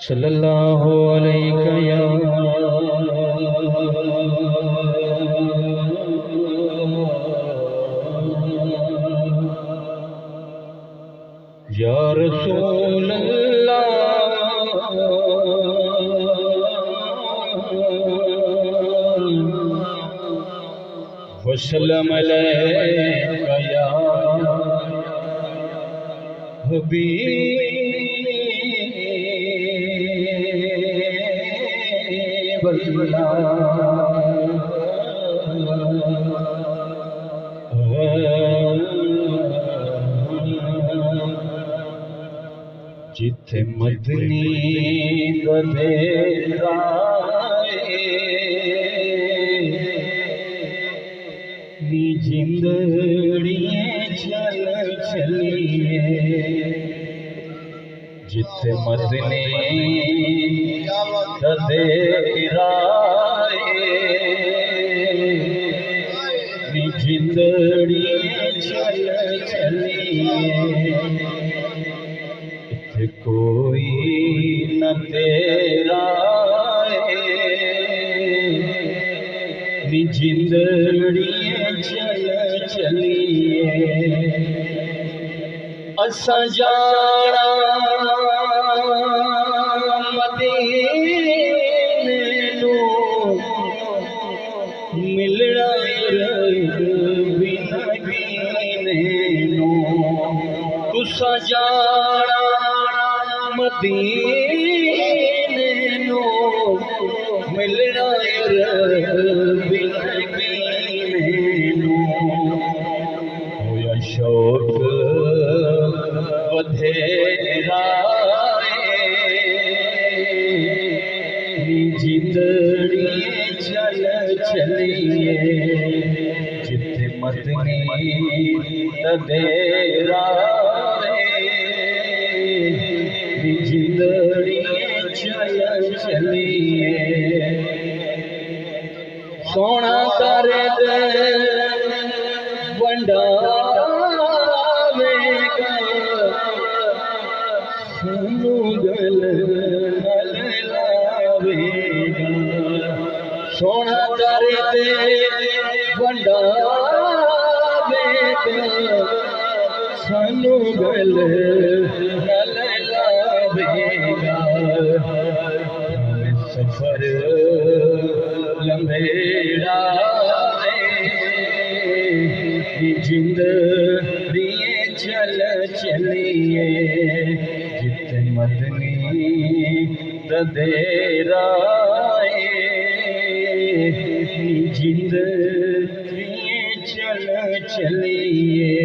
सल्लल्लाहु अलैहि या रसूल अल्लाह वसल्लम अलैका या हबीब जिथे मदनी गधेरा नी जिंदड़िए चल चलिए जिथे मदनी गधेरा नी जिंदड़िए चल चलिए कोई न तेरा नी जिंदड़िए चल चलिए असा जाना मदीने नू मिलना नबीने नू तुसा जाना मदीने नू मिलना नबीने नू होया शौक वधेरा जिंदड़िए चल चलिए जिथे मदनी गधेरा जिंदड़िए चल चलिए सोना कर दे वंडावेगा सुनु गल लावेगा सोना कर दे वंडावेगा सुनु गल सफर लंबेड़ा जिंदड़िए चल चलिए जिथे मदनी गधेरा जिंदड़िए चल चलिए